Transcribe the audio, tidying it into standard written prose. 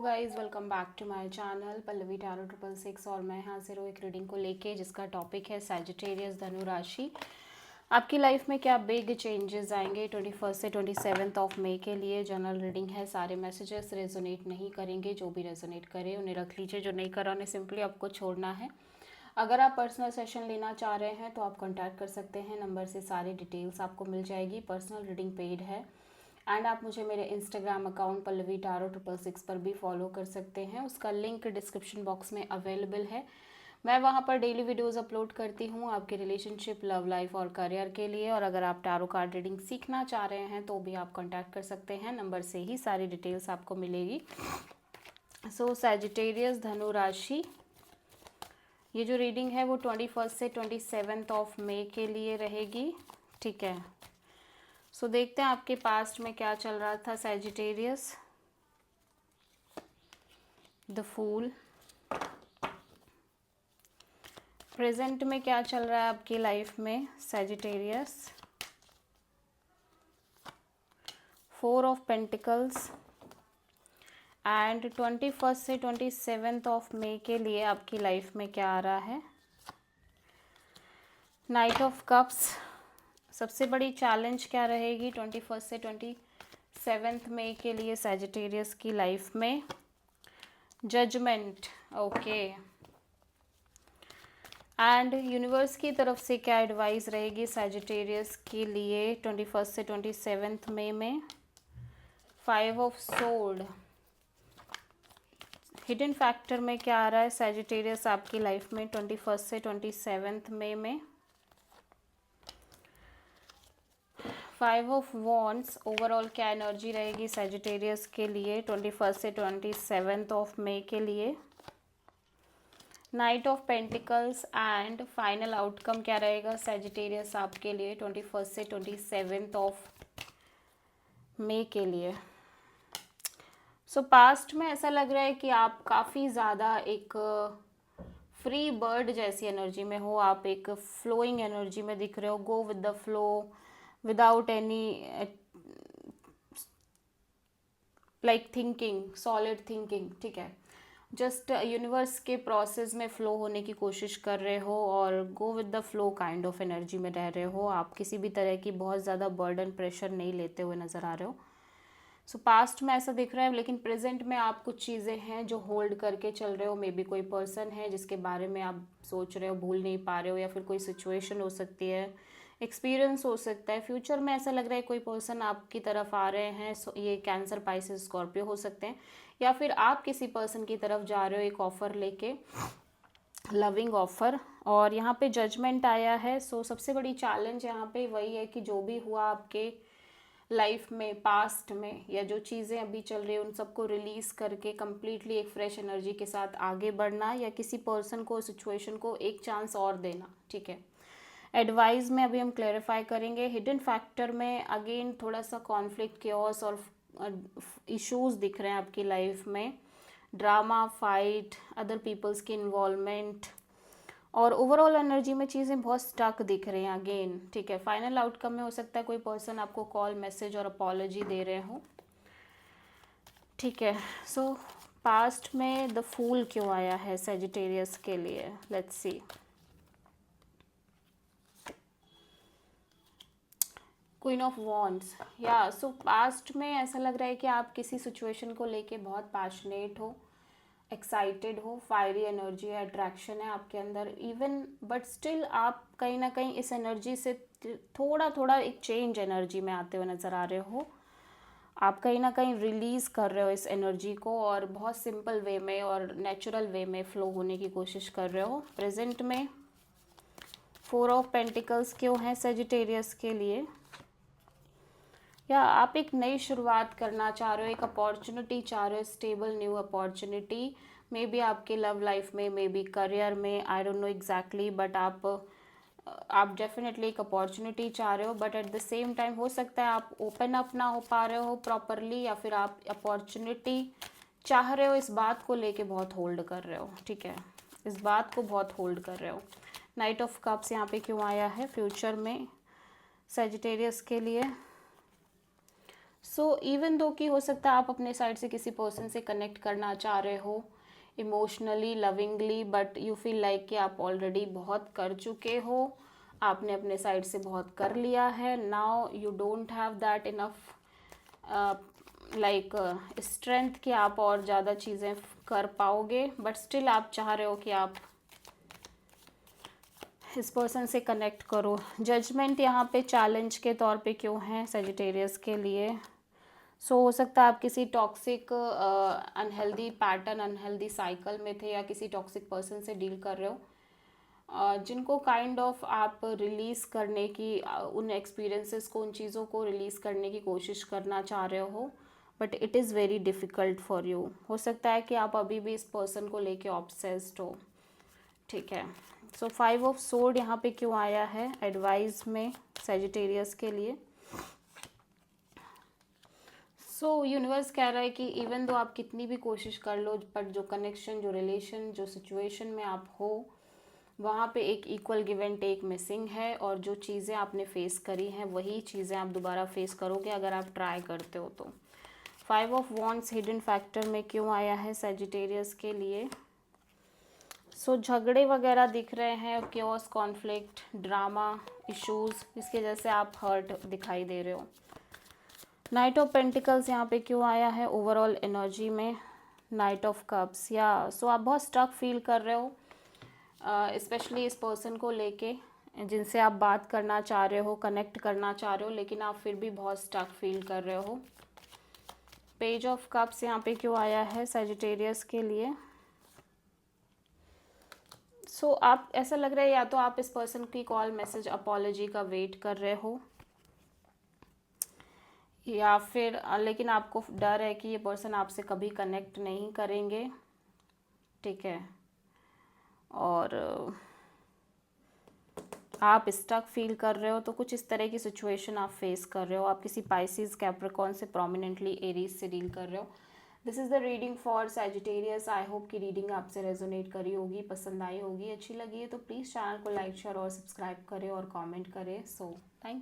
Guys welcome back to my channel Pallavi tarot 666 और मैं हाजिर हूँ एक रीडिंग को लेके जिसका टॉपिक है सैजिटेरियस धनु राशि। आपकी लाइफ में क्या बिग चेंजेस आएंगे 21 से 27 ऑफ मई के लिए। जनरल रीडिंग है, सारे मैसेजेस रेजोनेट नहीं करेंगे, जो भी रेजोनेट करे उन्हें रख लीजिए, जो नहीं करा उन्हें सिंपली आपको छोड़ना है। अगर आप पर्सनल सेशन लेना चाह रहे हैं तो आप कॉन्टैक्ट कर सकते हैं, नंबर से सारी डिटेल्स आपको मिल जाएगी। पर्सनल रीडिंग पेड है एंड आप मुझे मेरे इंस्टाग्राम अकाउंट पल्लवी टैरो 666 पर भी फॉलो कर सकते हैं, उसका लिंक डिस्क्रिप्शन बॉक्स में अवेलेबल है। मैं वहाँ पर डेली वीडियोस अपलोड करती हूँ आपके रिलेशनशिप, लव लाइफ और करियर के लिए। और अगर आप टैरो कार्ड रीडिंग सीखना चाह रहे हैं तो भी आप कॉन्टैक्ट कर सकते हैं, नंबर से ही सारी डिटेल्स आपको मिलेगी। सो सैजिटेरियस धनु राशि, ये जो रीडिंग है वो 21 से 27 ऑफ मई के लिए रहेगी। ठीक है, सो देखते हैं आपके पास्ट में क्या चल रहा था। सैजिटेरियस, द फूल, प्रेजेंट में क्या चल रहा है आपकी लाइफ में। सैजिटेरियस, 4 ऑफ पेंटिकल्स एंड 21 से 27 ऑफ मई के लिए आपकी लाइफ में क्या आ रहा है। नाइट ऑफ कप्स, सबसे बड़ी चैलेंज क्या रहेगी 21 से 27 मई के लिए सैजिटेरियस की लाइफ में। Judgement, okay. एंड यूनिवर्स की तरफ से क्या एडवाइस रहेगी सैजिटेरियस के लिए 21 से 27 मई में। 5 ऑफ सोर्ड, हिडन फैक्टर में क्या आ रहा है सैजिटेरियस आपकी लाइफ में 21 से 27 मई में। 5 ऑफ वॉन्ड्स, ओवरऑल क्या एनर्जी रहेगी सैजिटेरियस के लिए 21 से 27 ऑफ मई के लिए। Night of pentacles and final outcome क्या रहेगा सैजिटेरियस आपके लिए 21 से 27 ऑफ मई के लिए। सो पास्ट में ऐसा लग रहा है कि आप काफ़ी ज़्यादा एक फ्री बर्ड जैसी एनर्जी में हो, आप एक फ्लोइंग एनर्जी में दिख रहे हो, go with the flow without any like thinking, solid thinking. ठीक है, जस्ट यूनिवर्स के प्रोसेस में फ़्लो होने की कोशिश कर रहे हो और go with the flow kind of energy में रह रहे हो। आप किसी भी तरह की बहुत ज़्यादा बर्डन, प्रेशर नहीं लेते हुए नज़र आ रहे हो। सो पास्ट में ऐसा दिख रहा है, लेकिन प्रेजेंट में आप कुछ चीज़ें हैं जो होल्ड करके चल रहे हो। मे बी कोई पर्सन है जिसके बारे में आप सोच रहे हो, भूल नहीं पा रहे हो, या फिर कोई सिचुएशन हो सकती है, एक्सपीरियंस हो सकता है। फ्यूचर में ऐसा लग रहा है कोई पर्सन आपकी तरफ आ रहे हैं। ये कैंसर, पाइसेस, स्कॉर्पियो हो सकते हैं, या फिर आप किसी पर्सन की तरफ जा रहे हो एक ऑफ़र लेके, लविंग ऑफ़र। और यहाँ पे जजमेंट आया है। सो सबसे बड़ी चैलेंज यहाँ पे वही है कि जो भी हुआ आपके लाइफ में पास्ट में, या जो चीज़ें अभी चल रही है उन सबको रिलीज़ करके कम्प्लीटली एक फ्रेश एनर्जी के साथ आगे बढ़ना, या किसी पर्सन को, सिचुएशन को एक चांस और देना। ठीक है, एडवाइस में अभी हम क्लैरिफाई करेंगे। हिडन फैक्टर में अगेन थोड़ा सा कॉन्फ्लिक्ट, केओस और इश्यूज दिख रहे हैं आपकी लाइफ में। ड्रामा, फाइट, अदर पीपल्स की इन्वॉल्वमेंट, और ओवरऑल एनर्जी में चीज़ें बहुत स्टक दिख रही हैं अगेन। ठीक है, फाइनल आउटकम में हो सकता है कोई पर्सन आपको कॉल, मैसेज और अपॉलॉजी दे रहे हो। ठीक है, सो पास्ट में द फूल क्यों आया है सैजिटेरियस के लिए, let's see. Queen of wands, या सो पास्ट में ऐसा लग रहा है कि आप किसी सिचुएशन को लेके बहुत पैशनेट हो, एक्साइटेड हो, फायरी एनर्जी है, अट्रैक्शन है आपके अंदर इवन, बट स्टिल आप कहीं ना कहीं इस एनर्जी से थोड़ा थोड़ा एक चेंज एनर्जी में आते हुए नज़र आ रहे हो। आप कहीं ना कहीं रिलीज़ कर रहे हो इस एनर्जी को, और बहुत सिंपल वे में और नेचुरल वे में फ़्लो होने की कोशिश कर रहे हो। प्रेजेंट में 4 ऑफ पेंटिकल्स क्यों है सैजिटेरियस के लिए, या आप एक नई शुरुआत करना चाह रहे हो, एक अपॉर्चुनिटी चाह रहे हो, stable new opportunity. May be आपके लव लाइफ में, मे बी करियर में, I don't know exactly, but आप डेफिनेटली एक अपॉर्चुनिटी चाह रहे हो। But at the same time हो सकता है आप ओपन अप ना हो पा रहे हो प्रॉपरली, या फिर आप अपॉर्चुनिटी चाह रहे हो, इस बात को लेके बहुत होल्ड कर रहे हो। ठीक है, इस बात को बहुत होल्ड कर रहे हो। नाइट ऑफ कप्स यहाँ पे क्यों आया है फ्यूचर में सैजिटेरियस के लिए। सो इवन दो कि हो सकता है आप अपने साइड से किसी पर्सन से कनेक्ट करना चाह रहे हो emotionally lovingly, but you feel like कि आप ऑलरेडी बहुत कर चुके हो, आपने अपने साइड से बहुत कर लिया है. Now you don't have that enough like strength कि आप और ज़्यादा चीज़ें कर पाओगे, बट स्टिल आप चाह रहे हो कि आप इस पर्सन से कनेक्ट करो. जजमेंट यहाँ पे चैलेंज के तौर पे क्यों है सेजिटेरियस के लिए? सो हो सकता है आप किसी toxic unhealthy pattern unhealthy cycle में थे या किसी टॉक्सिक पर्सन से डील कर रहे हो जिनको काइंड ऑफ आप रिलीज़ करने की उन एक्सपीरियंसेस को उन चीज़ों को रिलीज़ करने की कोशिश करना चाह रहे हो, but it is very difficult for you. हो सकता है कि आप अभी भी इस पर्सन को लेके ऑब्सेस्ड हो. ठीक है. सो 5 ऑफ सोर्ड यहाँ पे क्यों आया है एडवाइस में सेजिटेरियस के लिए? सो यूनिवर्स कह रहा है कि इवन दो आप कितनी भी कोशिश कर लो, बट जो कनेक्शन जो रिलेशन जो सिचुएशन में आप हो वहाँ पे एक equal give and take missing है, और जो चीज़ें आपने फेस करी हैं वही चीज़ें आप दोबारा फेस करोगे अगर आप ट्राई करते हो तो. 5 ऑफ वॉन्ड्स हिडन फैक्टर में क्यों आया है सेजिटेरियस के लिए? सो झगड़े वगैरह दिख रहे हैं, क्योस कॉन्फ्लिक्ट ड्रामा इश्यूज़, इसके वजह से आप हर्ट दिखाई दे रहे हो. नाइट ऑफ पेंटिकल्स यहाँ पे क्यों आया है ओवरऑल एनर्जी में? Night of cups. या सो आप बहुत स्टक फील कर रहे हो स्पेशली इस पर्सन को लेके जिनसे आप बात करना चाह रहे हो कनेक्ट करना चाह रहे हो, लेकिन आप फिर भी बहुत स्टक फील कर रहे हो. पेज ऑफ कप्स यहाँ पे क्यों आया है सेजिटेरियस के लिए? सो आप ऐसा लग रहा है या तो आप इस पर्सन की कॉल मैसेज अपॉलॉजी का वेट कर रहे हो, या फिर लेकिन आपको डर है कि ये पर्सन आपसे कभी कनेक्ट नहीं करेंगे. ठीक है. और आप स्टक फील कर रहे हो, तो कुछ इस तरह की सिचुएशन आप फेस कर रहे हो. आप किसी पाइसिस कैप्रिकॉर्न से प्रोमिनेंटली एरीज से डील कर रहे हो. This is the reading for Sagittarius. I hope कि रीडिंग आपसे रेजोनेट करी होगी, पसंद आई होगी, अच्छी लगी है तो प्लीज़ चैनल को लाइक शेयर और सब्सक्राइब करें और कमेंट करें. So thank